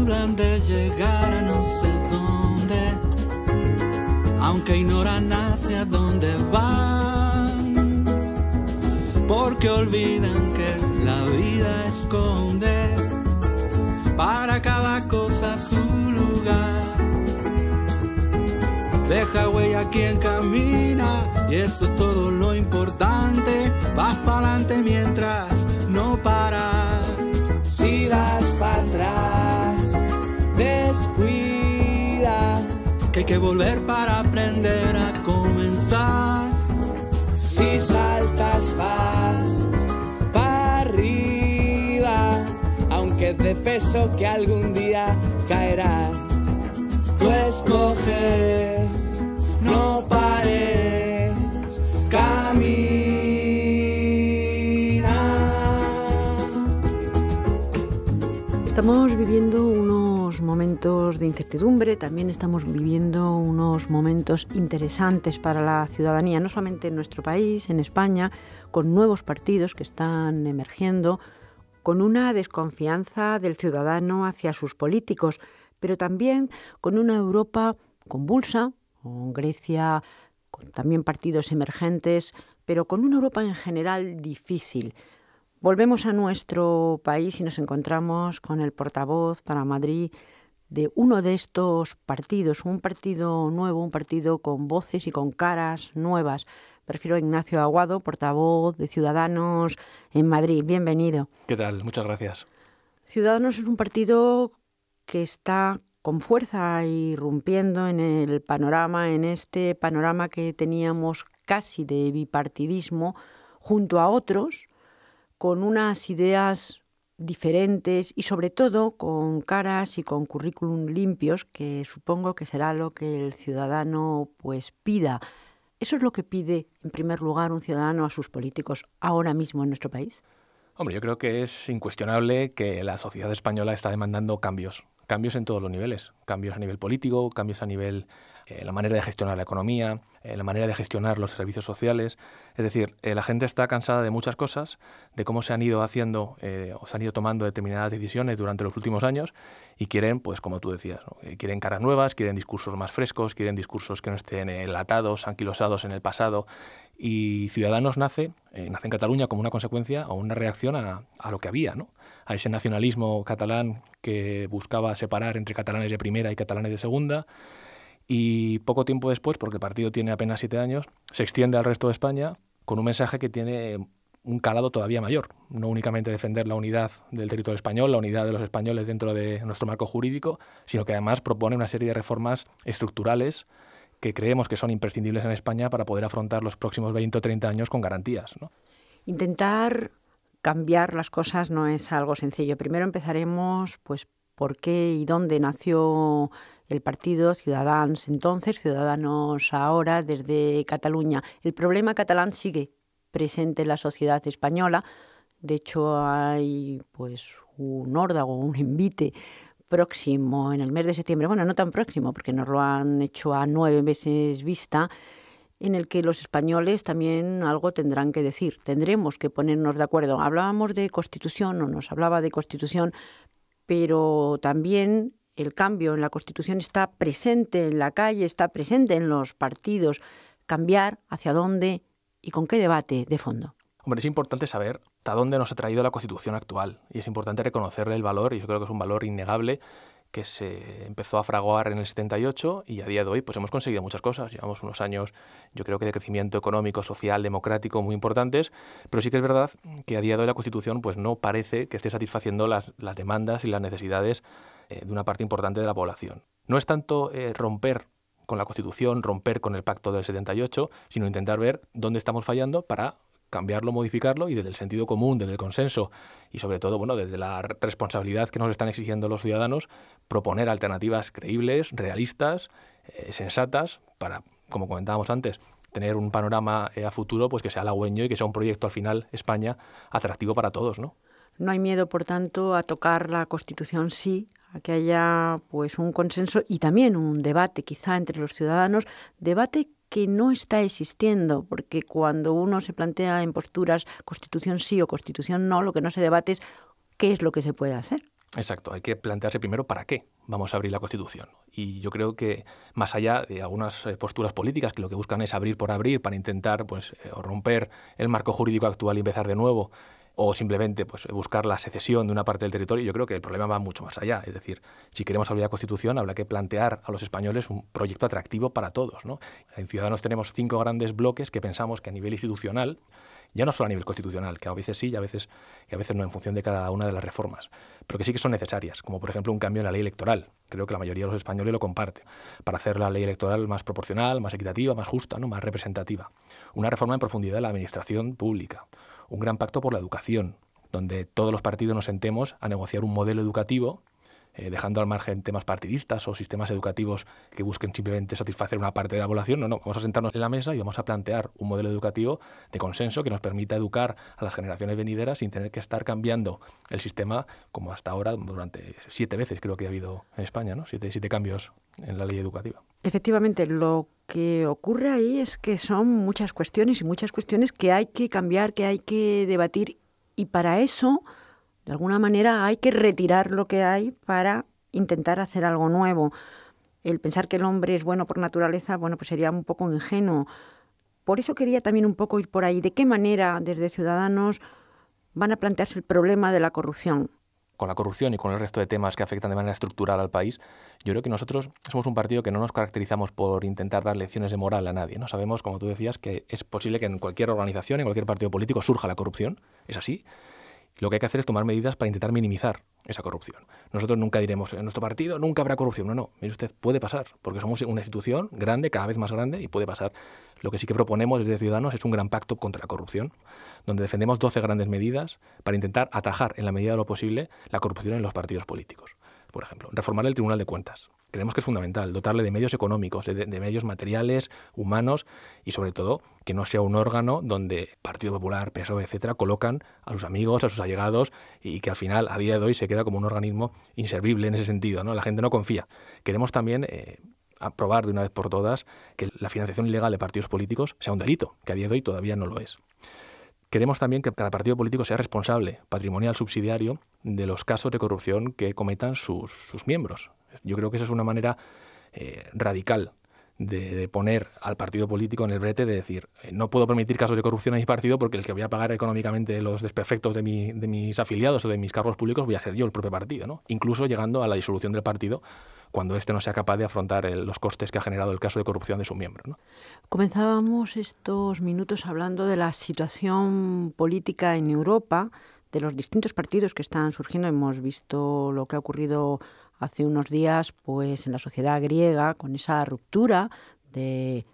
aventuran de llegar a no sé dónde, aunque ignoran hacia dónde van, porque olvidan que la vida esconde para cada cosa su lugar. Deja huella quien camina y eso es todo lo importante. Vas para adelante mientras no paras. Si das para atrás, descuida, que hay que volver para aprender a comenzar. Si saltas vas para arriba, aunque es de peso que algún día caerás. Tú escoges, no pares, camina. Estamos viviendo unos momentos de incertidumbre, también estamos viviendo unos momentos interesantes para la ciudadanía, no solamente en nuestro país, en España, con nuevos partidos que están emergiendo, con una desconfianza del ciudadano hacia sus políticos, pero también con una Europa convulsa, con Grecia, con también partidos emergentes, pero con una Europa en general difícil. Volvemos a nuestro país y nos encontramos con el portavoz para Madrid de uno de estos partidos, un partido nuevo, un partido con voces y con caras nuevas. Prefiero a Ignacio Aguado, portavoz de Ciudadanos en Madrid. Bienvenido. ¿Qué tal? Muchas gracias. Ciudadanos es un partido que está con fuerza irrumpiendo en el panorama, en este panorama que teníamos casi de bipartidismo, junto a otros, con unas ideas diferentes y sobre todo con caras y con currículum limpios, que supongo que será lo que el ciudadano pues pida. ¿Eso es lo que pide en primer lugar un ciudadano a sus políticos ahora mismo en nuestro país? Hombre, yo creo que es incuestionable que la sociedad española está demandando cambios en todos los niveles, cambios a nivel político, cambios a nivel la manera de gestionar la economía, la manera de gestionar los servicios sociales. Es decir, la gente está cansada de muchas cosas, de cómo se han ido haciendo o se han ido tomando determinadas decisiones durante los últimos años y quieren, pues como tú decías, ¿no? Quieren caras nuevas, quieren discursos más frescos, quieren discursos que no estén enlatados, anquilosados en el pasado. Y Ciudadanos nace en Cataluña como una consecuencia o una reacción a lo que había, ¿no? A ese nacionalismo catalán que buscaba separar entre catalanes de primera y catalanes de segunda. Y poco tiempo después, porque el partido tiene apenas 7 años, se extiende al resto de España con un mensaje que tiene un calado todavía mayor. No únicamente defender la unidad del territorio español, la unidad de los españoles dentro de nuestro marco jurídico, sino que además propone una serie de reformas estructurales que creemos que son imprescindibles en España para poder afrontar los próximos 20 o 30 años con garantías, ¿no? Intentar cambiar las cosas no es algo sencillo. Primero empezaremos pues por qué y dónde nació el partido Ciudadanos entonces, Ciudadanos ahora, desde Cataluña. El problema catalán sigue presente en la sociedad española. De hecho, hay pues un órdago, un envite próximo en el mes de septiembre. Bueno, no tan próximo, porque nos lo han hecho a 9 meses vista, en el que los españoles también algo tendrán que decir. Tendremos que ponernos de acuerdo. Hablábamos de Constitución, o nos hablaba de Constitución, pero también el cambio en la Constitución está presente en la calle, está presente en los partidos. Cambiar hacia dónde y con qué debate de fondo. Hombre, es importante saber hasta dónde nos ha traído la Constitución actual y es importante reconocerle el valor, y yo creo que es un valor innegable, que se empezó a fraguar en el 78 y a día de hoy pues hemos conseguido muchas cosas. Llevamos unos años, yo creo que de crecimiento económico, social, democrático muy importantes, pero sí que es verdad que a día de hoy la Constitución pues no parece que esté satisfaciendo las demandas y las necesidades de una parte importante de la población. No es tanto romper con la Constitución, romper con el pacto del 78, sino intentar ver dónde estamos fallando para cambiarlo, modificarlo y desde el sentido común, desde el consenso y sobre todo, bueno, desde la responsabilidad que nos están exigiendo los ciudadanos, proponer alternativas creíbles, realistas, sensatas para, como comentábamos antes, tener un panorama a futuro pues que sea halagüeño y que sea un proyecto al final España atractivo para todos, ¿no? No hay miedo, por tanto, a tocar la Constitución, sí, a que haya pues un consenso y también un debate quizá entre los ciudadanos, debate que no está existiendo, porque cuando uno se plantea en posturas Constitución sí o Constitución no, lo que no se debate es qué es lo que se puede hacer. Exacto, hay que plantearse primero para qué vamos a abrir la Constitución. Y yo creo que más allá de algunas posturas políticas que lo que buscan es abrir por abrir para intentar o romper el marco jurídico actual y empezar de nuevo, o simplemente buscar la secesión de una parte del territorio, yo creo que el problema va mucho más allá. Es decir, si queremos abrir la Constitución, habrá que plantear a los españoles un proyecto atractivo para todos, ¿no? En Ciudadanos tenemos 5 grandes bloques que pensamos que a nivel institucional, ya no solo a nivel constitucional, que a veces sí y a veces no, en función de cada una de las reformas, pero que sí que son necesarias, como por ejemplo un cambio en la ley electoral. Creo que la mayoría de los españoles lo comparte, para hacer la ley electoral más proporcional, más equitativa, más justa, ¿no? Más representativa. Una reforma en profundidad de la administración pública. Un gran pacto por la educación, donde todos los partidos nos sentemos a negociar un modelo educativo, dejando al margen temas partidistas o sistemas educativos que busquen simplemente satisfacer una parte de la población. No, vamos a sentarnos en la mesa y vamos a plantear un modelo educativo de consenso que nos permita educar a las generaciones venideras sin tener que estar cambiando el sistema como hasta ahora durante 7 veces creo que ha habido en España, ¿no? 7 cambios en la ley educativa. Efectivamente, lo que ocurre ahí es que son muchas cuestiones que hay que cambiar, que hay que debatir, y para eso, de alguna manera, hay que retirar lo que hay para intentar hacer algo nuevo. El pensar que el hombre es bueno por naturaleza, pues sería un poco ingenuo. Por eso quería también un poco ir por ahí. ¿De qué manera desde Ciudadanos van a plantearse el problema de la corrupción? Con la corrupción y con el resto de temas que afectan de manera estructural al país, yo creo que nosotros somos un partido que no nos caracterizamos por intentar dar lecciones de moral a nadie, ¿no? Sabemos, como tú decías, que es posible que en cualquier organización, en cualquier partido político surja la corrupción, es así. Lo que hay que hacer es tomar medidas para intentar minimizar esa corrupción. Nosotros nunca diremos, en nuestro partido nunca habrá corrupción. No, mire usted, puede pasar, porque somos una institución grande, cada vez más grande, y puede pasar. Lo que sí que proponemos desde Ciudadanos es un gran pacto contra la corrupción, donde defendemos 12 grandes medidas para intentar atajar, en la medida de lo posible, la corrupción en los partidos políticos. Por ejemplo, reformar el Tribunal de Cuentas. Creemos que es fundamental dotarle de medios económicos, de medios materiales, humanos, y sobre todo que no sea un órgano donde Partido Popular, PSOE, etcétera, colocan a sus amigos, a sus allegados, y que al final, a día de hoy, se queda como un organismo inservible en ese sentido, ¿no? La gente no confía. Queremos también aprobar de una vez por todas que la financiación ilegal de partidos políticos sea un delito, que a día de hoy todavía no lo es. Queremos también que cada partido político sea responsable, patrimonial, subsidiario, de los casos de corrupción que cometan sus miembros. Yo creo que esa es una manera radical de poner al partido político en el brete, de decir, no puedo permitir casos de corrupción a mi partido porque el que voy a pagar económicamente los desperfectos de mis afiliados o de mis cargos públicos voy a ser yo, el propio partido, ¿no? Incluso llegando a la disolución del partido cuando éste no sea capaz de afrontar los costes que ha generado el caso de corrupción de su miembro, ¿no? Comenzábamos estos minutos hablando de la situación política en Europa, de los distintos partidos que están surgiendo. Hemos visto lo que ha ocurrido hace unos días pues en la sociedad griega, con esa ruptura de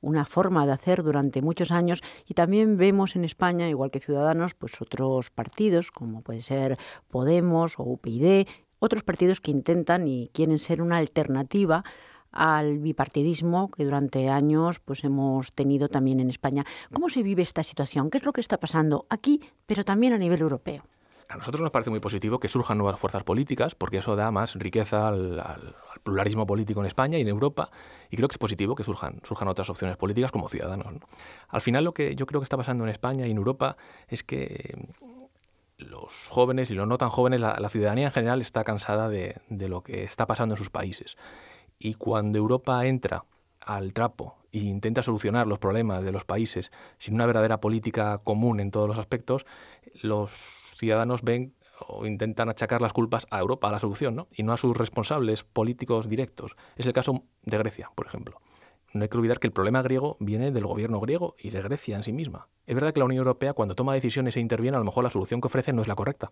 una forma de hacer durante muchos años, y también vemos en España, igual que Ciudadanos, pues otros partidos como puede ser Podemos o UPyD, otros partidos que intentan y quieren ser una alternativa al bipartidismo que durante años pues hemos tenido también en España. ¿Cómo se vive esta situación? ¿Qué es lo que está pasando aquí, pero también a nivel europeo? A nosotros nos parece muy positivo que surjan nuevas fuerzas políticas, porque eso da más riqueza al pluralismo político en España y en Europa, y creo que es positivo que surjan otras opciones políticas como Ciudadanos, ¿no? Al final, lo que yo creo que está pasando en España y en Europa es que los jóvenes y los no tan jóvenes, la ciudadanía en general está cansada de lo que está pasando en sus países. Y cuando Europa entra al trapo e intenta solucionar los problemas de los países sin una verdadera política común en todos los aspectos, los ciudadanos ven o intentan achacar las culpas a Europa, a la solución, ¿no? Y no a sus responsables políticos directos. Es el caso de Grecia, por ejemplo. No hay que olvidar que el problema griego viene del gobierno griego y de Grecia en sí misma. Es verdad que la Unión Europea, cuando toma decisiones e interviene, a lo mejor la solución que ofrece no es la correcta.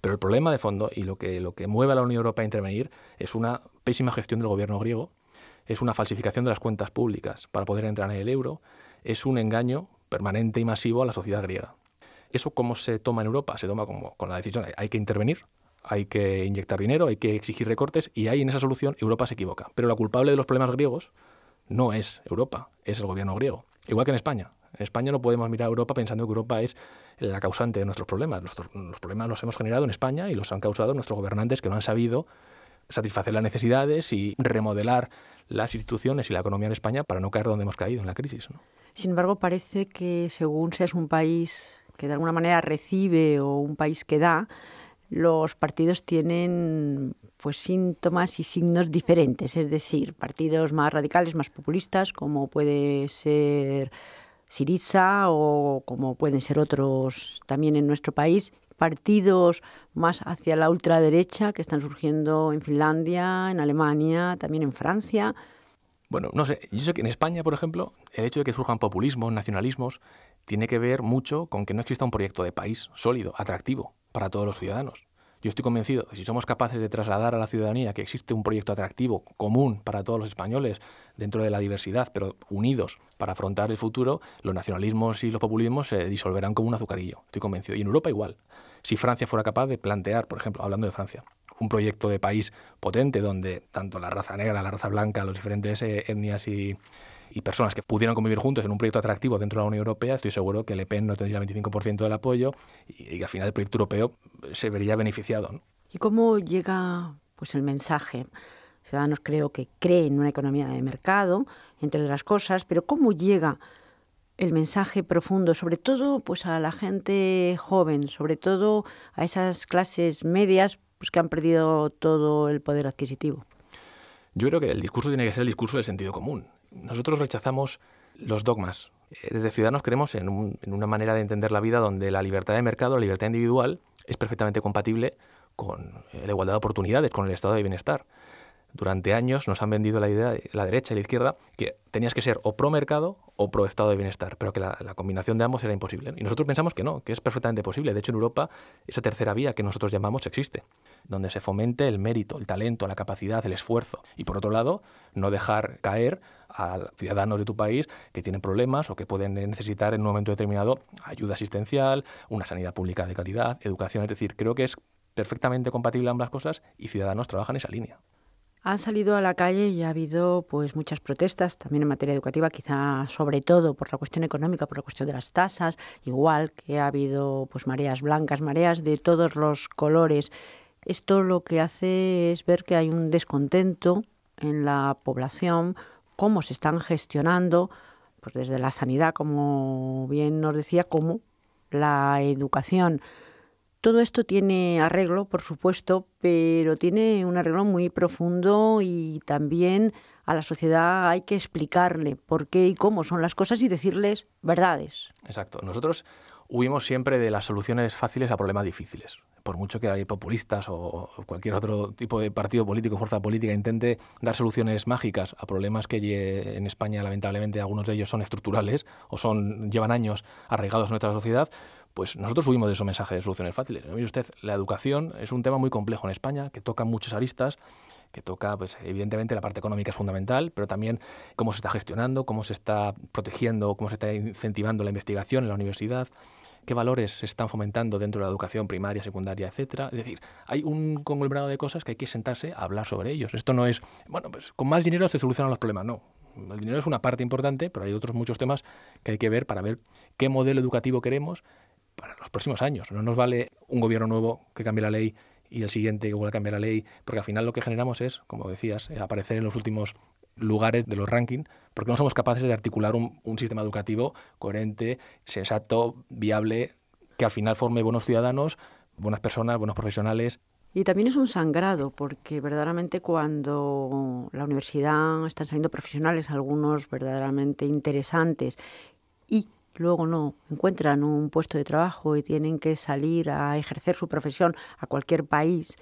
Pero el problema de fondo y lo que mueve a la Unión Europea a intervenir es una pésima gestión del gobierno griego, es una falsificación de las cuentas públicas para poder entrar en el euro, es un engaño permanente y masivo a la sociedad griega. ¿Eso cómo se toma en Europa? Se toma como con la decisión de hay que intervenir, hay que inyectar dinero, hay que exigir recortes, y ahí en esa solución Europa se equivoca. Pero la culpable de los problemas griegos no es Europa, es el gobierno griego. Igual que en España. En España no podemos mirar a Europa pensando que Europa es la causante de nuestros problemas. Los problemas los hemos generado en España y los han causado nuestros gobernantes, que no han sabido satisfacer las necesidades y remodelar las instituciones y la economía en España para no caer donde hemos caído en la crisis, ¿no? Sin embargo, parece que según seas un país que de alguna manera recibe o un país que da, los partidos tienen pues síntomas y signos diferentes, es decir, partidos más radicales, más populistas, como puede ser Syriza o como pueden ser otros también en nuestro país, partidos más hacia la ultraderecha que están surgiendo en Finlandia, en Alemania, también en Francia. Bueno, no sé, yo sé que en España, por ejemplo, el hecho de que surjan populismos, nacionalismos, tiene que ver mucho con que no exista un proyecto de país sólido, atractivo para todos los ciudadanos. Yo estoy convencido que si somos capaces de trasladar a la ciudadanía que existe un proyecto atractivo, común para todos los españoles, dentro de la diversidad, pero unidos para afrontar el futuro, los nacionalismos y los populismos se disolverán como un azucarillo. Estoy convencido. Y en Europa igual. Si Francia fuera capaz de plantear, por ejemplo, hablando de Francia, un proyecto de país potente donde tanto la raza negra, la raza blanca, los diferentes etnias y personas que pudieran convivir juntos en un proyecto atractivo dentro de la Unión Europea, estoy seguro que Le Pen no tendría el 25% del apoyo y al final el proyecto europeo se vería beneficiado, ¿no? ¿Y cómo llega pues el mensaje? Ciudadanos creo que creen en una economía de mercado, entre otras cosas, pero ¿cómo llega el mensaje profundo, sobre todo pues a la gente joven, sobre todo a esas clases medias pues, que han perdido todo el poder adquisitivo? Yo creo que el discurso tiene que ser el discurso del sentido común. Nosotros rechazamos los dogmas. Desde Ciudadanos creemos en una manera de entender la vida donde la libertad de mercado, la libertad individual, es perfectamente compatible con la igualdad de oportunidades, con el estado de bienestar. Durante años nos han vendido la idea, la derecha y la izquierda, que tenías que ser o pro mercado o pro estado de bienestar, pero que la combinación de ambos era imposible. Y nosotros pensamos que no, que es perfectamente posible. De hecho, en Europa, esa tercera vía que nosotros llamamos existe, donde se fomente el mérito, el talento, la capacidad, el esfuerzo. Y por otro lado, no dejar caer a ciudadanos de tu país que tienen problemas o que pueden necesitar en un momento determinado ayuda asistencial, una sanidad pública de calidad, educación. Es decir, creo que es perfectamente compatible ambas cosas y Ciudadanos trabaja en esa línea. Han salido a la calle y ha habido pues muchas protestas, también en materia educativa, quizá sobre todo por la cuestión económica, por la cuestión de las tasas, igual que ha habido pues mareas blancas, mareas de todos los colores. Esto lo que hace es ver que hay un descontento en la población, cómo se están gestionando, pues desde la sanidad, como bien nos decía, como la educación. Todo esto tiene arreglo, por supuesto, pero tiene un arreglo muy profundo y también a la sociedad hay que explicarle por qué y cómo son las cosas y decirles verdades. Exacto. Nosotros huimos siempre de las soluciones fáciles a problemas difíciles. Por mucho que hay populistas o cualquier otro tipo de partido político, fuerza política, intente dar soluciones mágicas a problemas que en España, lamentablemente, algunos de ellos son estructurales o llevan años arraigados en nuestra sociedad, pues nosotros huimos de esos mensajes de soluciones fáciles. Mire usted, la educación es un tema muy complejo en España, que toca muchas aristas, que toca, pues evidentemente, la parte económica es fundamental, pero también cómo se está gestionando, cómo se está protegiendo, cómo se está incentivando la investigación en la universidad, qué valores se están fomentando dentro de la educación primaria, secundaria, etcétera. Es decir, hay un conglomerado de cosas que hay que sentarse a hablar sobre ellos. Esto no es, bueno, pues con más dinero se solucionan los problemas, no. El dinero es una parte importante, pero hay otros muchos temas que hay que ver para ver qué modelo educativo queremos para los próximos años. No nos vale un gobierno nuevo que cambie la ley y el siguiente que vuelva a cambiar la ley, porque al final lo que generamos es, como decías, aparecer en los últimos lugares de los rankings, porque no somos capaces de articular un sistema educativo coherente, sensato, viable, que al final forme buenos ciudadanos, buenas personas, buenos profesionales. Y también es un sangrado, porque verdaderamente cuando la universidad están saliendo profesionales, algunos verdaderamente interesantes, y luego no encuentran un puesto de trabajo y tienen que salir a ejercer su profesión a cualquier país,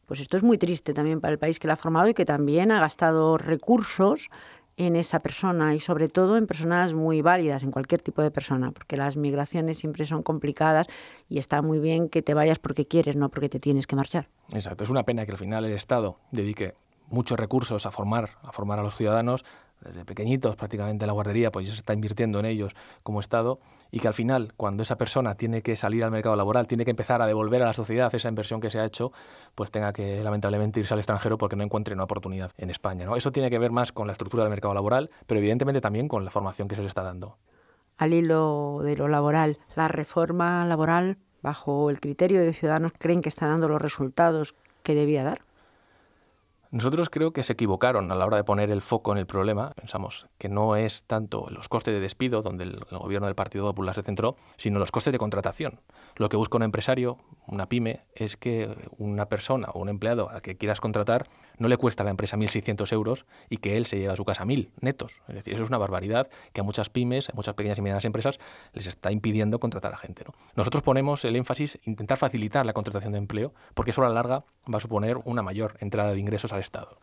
pues esto es muy triste también para el país que la ha formado y que también ha gastado recursos en esa persona y sobre todo en personas muy válidas, en cualquier tipo de persona, porque las migraciones siempre son complicadas y está muy bien que te vayas porque quieres, no porque te tienes que marchar. Exacto, es una pena que al final el Estado dedique muchos recursos a formar a los ciudadanos, desde pequeñitos prácticamente la guardería, pues ya se está invirtiendo en ellos como Estado, y que al final, cuando esa persona tiene que salir al mercado laboral, tiene que empezar a devolver a la sociedad esa inversión que se ha hecho, pues tenga que lamentablemente irse al extranjero porque no encuentre una oportunidad en España, ¿no? Eso tiene que ver más con la estructura del mercado laboral, pero evidentemente también con la formación que se le está dando. Al hilo de lo laboral, la reforma laboral, bajo el criterio de Ciudadanos, ¿creen que está dando los resultados que debía dar? Nosotros creo que se equivocaron a la hora de poner el foco en el problema. Pensamos que no es tanto los costes de despido, donde el gobierno del Partido Popular se centró, sino los costes de contratación. Lo que busca un empresario, una pyme es que una persona o un empleado al que quieras contratar no le cuesta a la empresa 1.600 euros y que él se lleva a su casa 1.000 netos. Es decir, eso es una barbaridad que a muchas pymes, a muchas pequeñas y medianas empresas les está impidiendo contratar a gente, ¿no? Nosotros ponemos el énfasis en intentar facilitar la contratación de empleo porque eso a la larga va a suponer una mayor entrada de ingresos al Estado.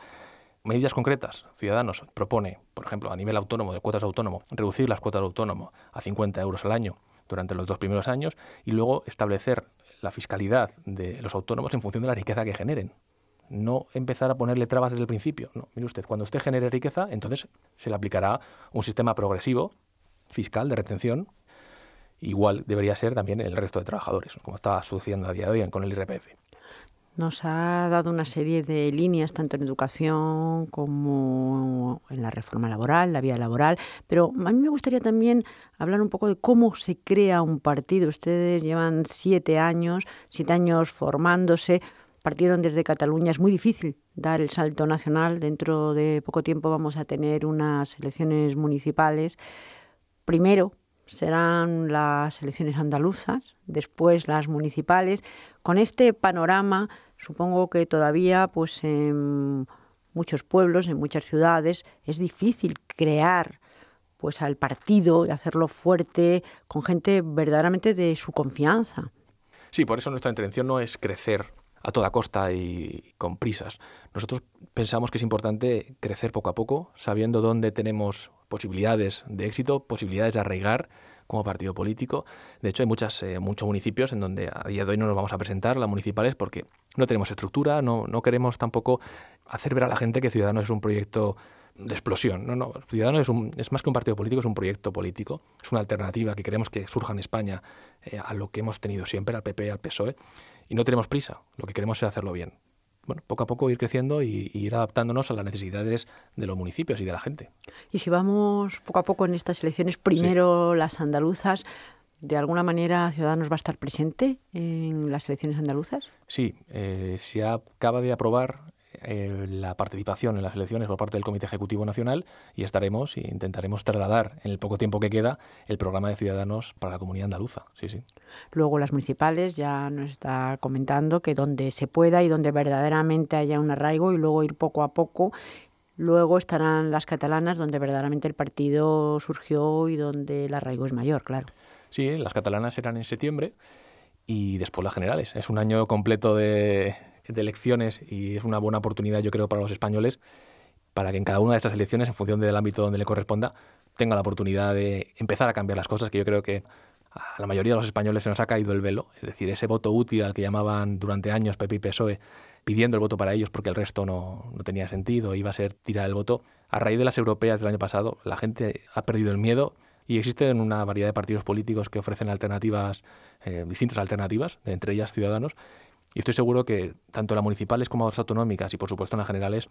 Medidas concretas. Ciudadanos propone, por ejemplo, a nivel autónomo, de cuotas de autónomo, reducir las cuotas de autónomo a 50 euros al año durante los 2 primeros años y luego establecer la fiscalidad de los autónomos en función de la riqueza que generen. No empezar a ponerle trabas desde el principio. No, mire usted, cuando usted genere riqueza, entonces se le aplicará un sistema progresivo fiscal de retención. Igual debería ser también el resto de trabajadores, como está sucediendo a día de hoy con el IRPF. Nos ha dado una serie de líneas, tanto en educación como en la reforma laboral, la vía laboral, pero a mí me gustaría también hablar un poco de cómo se crea un partido. Ustedes llevan 7 años formándose, partieron desde Cataluña. Es muy difícil dar el salto nacional. Dentro de poco tiempo vamos a tener unas elecciones municipales. Primero serán las elecciones andaluzas, después las municipales. Con este panorama, supongo que todavía pues en muchos pueblos, en muchas ciudades, es difícil crear pues al partido y hacerlo fuerte con gente verdaderamente de su confianza. Sí, por eso nuestra intención no es crecer a toda costa y con prisas. Nosotros pensamos que es importante crecer poco a poco, sabiendo dónde tenemos posibilidades de éxito, posibilidades de arraigar como partido político. De hecho, hay muchos municipios en donde a día de hoy no nos vamos a presentar, las municipales, porque no tenemos estructura, no queremos tampoco hacer ver a la gente que Ciudadanos es un proyecto de explosión. No, Ciudadanos es más que un partido político, es un proyecto político, es una alternativa que queremos que surja en España a lo que hemos tenido siempre, al PP, al PSOE, y no tenemos prisa, lo que queremos es hacerlo bien. Bueno, poco a poco ir creciendo y ir adaptándonos a las necesidades de los municipios y de la gente. Y si vamos poco a poco en estas elecciones, primero sí, las andaluzas, ¿de alguna manera Ciudadanos va a estar presente en las elecciones andaluzas? Sí, se acaba de aprobar la participación en las elecciones por parte del Comité Ejecutivo Nacional y estaremos e intentaremos trasladar en el poco tiempo que queda el programa de Ciudadanos para la comunidad andaluza. Sí, sí. Luego las municipales, ya nos está comentando que donde se pueda y donde verdaderamente haya un arraigo y luego ir poco a poco. Luego estarán las catalanas, donde verdaderamente el partido surgió y donde el arraigo es mayor, claro. Sí, las catalanas serán en septiembre y después las generales. Es un año completo de elecciones y es una buena oportunidad, yo creo, para los españoles para que en cada una de estas elecciones, en función del ámbito donde le corresponda, tenga la oportunidad de empezar a cambiar las cosas, que yo creo que a la mayoría de los españoles se nos ha caído el velo. Es decir, ese voto útil al que llamaban durante años PP y PSOE, pidiendo el voto para ellos porque el resto no tenía sentido, iba a ser tirar el voto. A raíz de las europeas del año pasado, la gente ha perdido el miedo y existen una variedad de partidos políticos que ofrecen alternativas, distintas alternativas, entre ellas Ciudadanos. Y estoy seguro que tanto en las municipales como en las autonómicas y, por supuesto, en las generales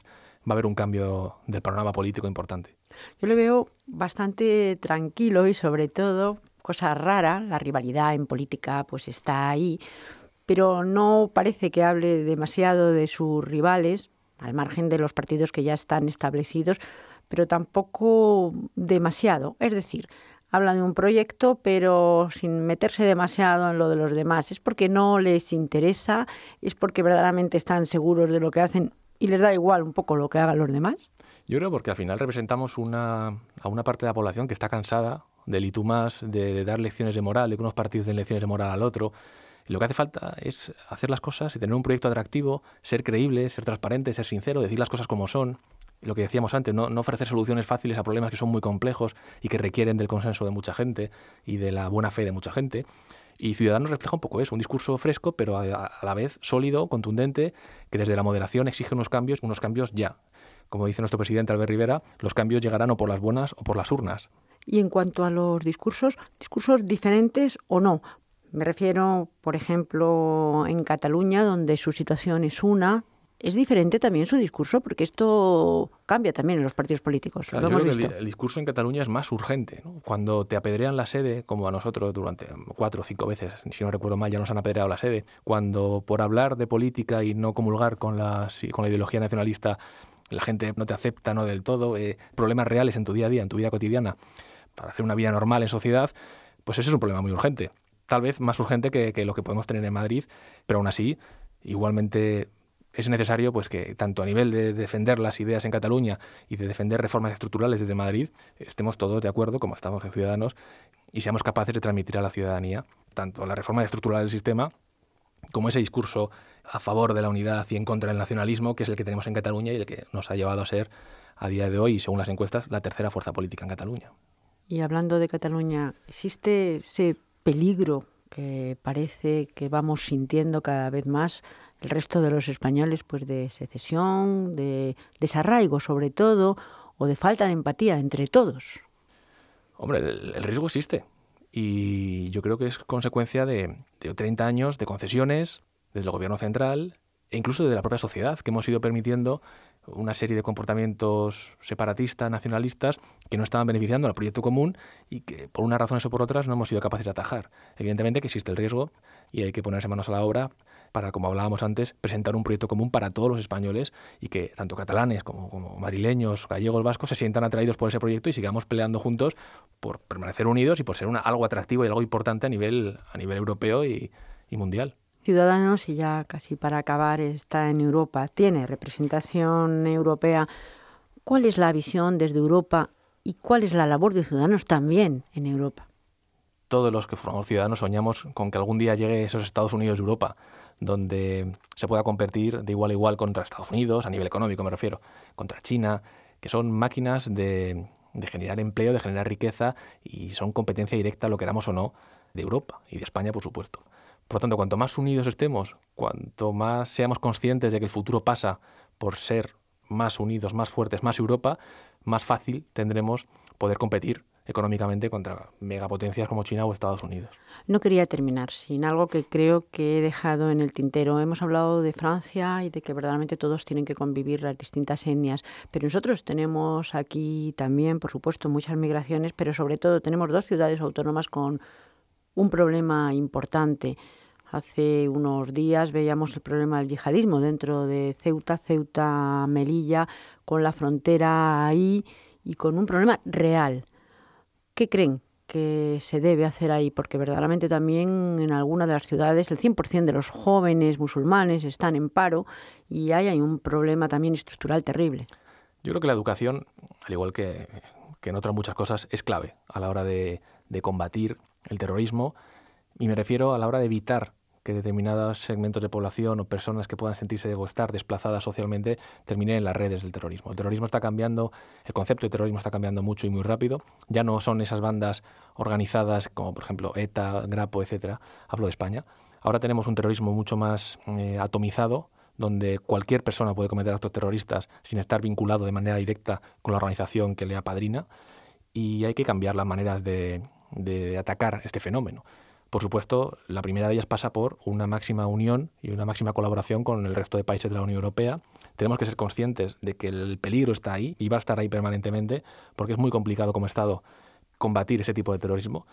va a haber un cambio del panorama político importante. Yo le veo bastante tranquilo y, sobre todo, cosa rara, la rivalidad en política pues está ahí, pero no parece que hable demasiado de sus rivales, al margen de los partidos que ya están establecidos, pero tampoco demasiado. Es decir, habla de un proyecto, pero sin meterse demasiado en lo de los demás. Es porque no les interesa, es porque verdaderamente están seguros de lo que hacen y les da igual un poco lo que hagan los demás. Yo creo porque al final representamos a una parte de la población que está cansada del y tú más, de dar lecciones de moral, de que unos partidos den lecciones de moral al otro. Y lo que hace falta es hacer las cosas y tener un proyecto atractivo, ser creíble, ser transparente, ser sincero, decir las cosas como son. Lo que decíamos antes, no ofrecer soluciones fáciles a problemas que son muy complejos y que requieren del consenso de mucha gente y de la buena fe de mucha gente. Y Ciudadanos refleja un poco eso, un discurso fresco, pero a la vez sólido, contundente, que desde la moderación exige unos cambios ya. Como dice nuestro presidente Albert Rivera, los cambios llegarán o por las buenas o por las urnas. Y en cuanto a los discursos diferentes o no. Me refiero, por ejemplo, en Cataluña, donde su situación es una. Es diferente también su discurso, porque esto cambia también en los partidos políticos. Claro, yo creo que el discurso en Cataluña es más urgente, ¿no? Cuando te apedrean la sede, como a nosotros durante 4 o 5 veces, si no recuerdo mal, ya nos han apedreado la sede. Cuando por hablar de política y no comulgar con la ideología nacionalista, la gente no te acepta, no del todo, problemas reales en tu día a día, en tu vida cotidiana, para hacer una vida normal en sociedad, pues ese es un problema muy urgente. tal vez más urgente que lo que podemos tener en Madrid, pero aún así, igualmente es necesario pues que tanto a nivel de defender las ideas en Cataluña y de defender reformas estructurales desde Madrid, estemos todos de acuerdo, como estamos en Ciudadanos, y seamos capaces de transmitir a la ciudadanía tanto la reforma estructural del sistema como ese discurso a favor de la unidad y en contra del nacionalismo, que es el que tenemos en Cataluña y el que nos ha llevado a ser, a día de hoy, según las encuestas, la tercera fuerza política en Cataluña. Y hablando de Cataluña, ¿existe ese peligro que parece que vamos sintiendo cada vez más el resto de los españoles, pues de secesión, de desarraigo sobre todo, o de falta de empatía entre todos? Hombre, el riesgo existe y yo creo que es consecuencia de 30 años de concesiones desde el gobierno central e incluso de la propia sociedad, que hemos ido permitiendo una serie de comportamientos separatistas, nacionalistas, que no estaban beneficiando al proyecto común y que por unas razones o por otras no hemos sido capaces de atajar. Evidentemente que existe el riesgo y hay que ponerse manos a la obra para, como hablábamos antes, presentar un proyecto común para todos los españoles y que tanto catalanes como madrileños, gallegos, vascos se sientan atraídos por ese proyecto y sigamos peleando juntos por permanecer unidos y por ser algo atractivo y algo importante a nivel europeo y mundial. Ciudadanos, y ya casi para acabar, está en Europa, tiene representación europea. ¿Cuál es la visión desde Europa y cuál es la labor de Ciudadanos también en Europa? Todos los que formamos Ciudadanos soñamos con que algún día llegue esos Estados Unidos de Europa, donde se pueda competir de igual a igual contra Estados Unidos, a nivel económico me refiero, contra China, que son máquinas de generar empleo, de generar riqueza y son competencia directa, lo queramos o no, de Europa y de España, por supuesto. Por lo tanto, cuanto más unidos estemos, cuanto más seamos conscientes de que el futuro pasa por ser más unidos, más fuertes, más Europa, más fácil tendremos poder competir económicamente contra megapotencias como China o Estados Unidos. No quería terminar sin algo que creo que he dejado en el tintero. Hemos hablado de Francia y de que verdaderamente todos tienen que convivir las distintas etnias, pero nosotros tenemos aquí también, por supuesto, muchas migraciones, pero sobre todo tenemos 2 ciudades autónomas con un problema importante. Hace unos días veíamos el problema del yihadismo dentro de Ceuta, Melilla, con la frontera ahí y con un problema real. ¿Qué creen que se debe hacer ahí? Porque verdaderamente también en algunas de las ciudades el 100% de los jóvenes musulmanes están en paro y ahí hay un problema también estructural terrible. Yo creo que la educación, al igual que en otras muchas cosas, es clave a la hora de combatir el terrorismo, y me refiero a la hora de evitar que determinados segmentos de población o personas que puedan sentirse o estar desplazadas socialmente terminen en las redes del terrorismo. El terrorismo está cambiando, el concepto de terrorismo está cambiando mucho y muy rápido. Ya no son esas bandas organizadas como, por ejemplo, ETA, Grapo, etcétera. Hablo de España. Ahora tenemos un terrorismo mucho más atomizado, donde cualquier persona puede cometer actos terroristas sin estar vinculado de manera directa con la organización que le apadrina, y hay que cambiar las maneras de atacar este fenómeno. Por supuesto, la primera de ellas pasa por una máxima unión y una máxima colaboración con el resto de países de la Unión Europea. Tenemos que ser conscientes de que el peligro está ahí y va a estar ahí permanentemente, porque es muy complicado como Estado combatir ese tipo de terrorismo.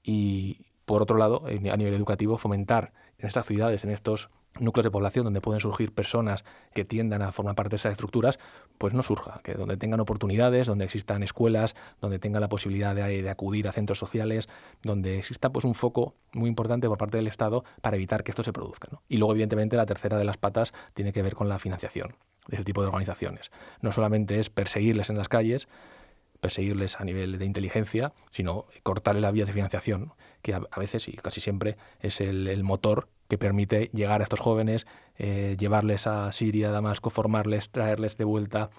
Y, por otro lado, a nivel educativo, fomentar en estas ciudades, en estos núcleos de población donde pueden surgir personas que tiendan a formar parte de esas estructuras, pues no surja, que donde tengan oportunidades, donde existan escuelas, donde tengan la posibilidad de acudir a centros sociales, donde exista pues un foco muy importante por parte del Estado para evitar que esto se produzca, ¿no? Y luego, evidentemente, la tercera de las patas tiene que ver con la financiación de ese tipo de organizaciones. No solamente es perseguirles en las calles, perseguirles a nivel de inteligencia, sino cortarle las vías de financiación, que a veces y casi siempre es el motor que permite llegar a estos jóvenes, llevarles a Siria, Damasco, formarles, traerles de vuelta.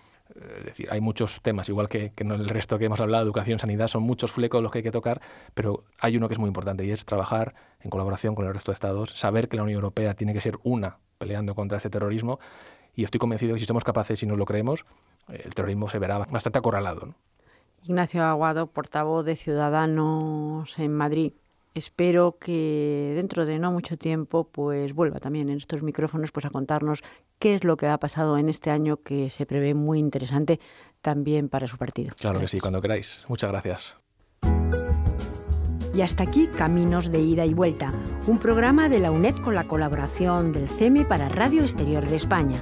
Es decir, hay muchos temas, igual que en el resto que hemos hablado, educación, sanidad, son muchos flecos los que hay que tocar, pero hay uno que es muy importante y es trabajar en colaboración con el resto de estados, saber que la Unión Europea tiene que ser una peleando contra este terrorismo, y estoy convencido que si somos capaces y nos lo creemos, el terrorismo se verá bastante acorralado, ¿no? Ignacio Aguado, portavoz de Ciudadanos en Madrid. Espero que dentro de no mucho tiempo pues vuelva también en estos micrófonos pues a contarnos qué es lo que ha pasado en este año, que se prevé muy interesante también para su partido. Claro que sí, cuando queráis. Muchas gracias. Y hasta aquí Caminos de Ida y Vuelta, un programa de la UNED con la colaboración del CEME para Radio Exterior de España.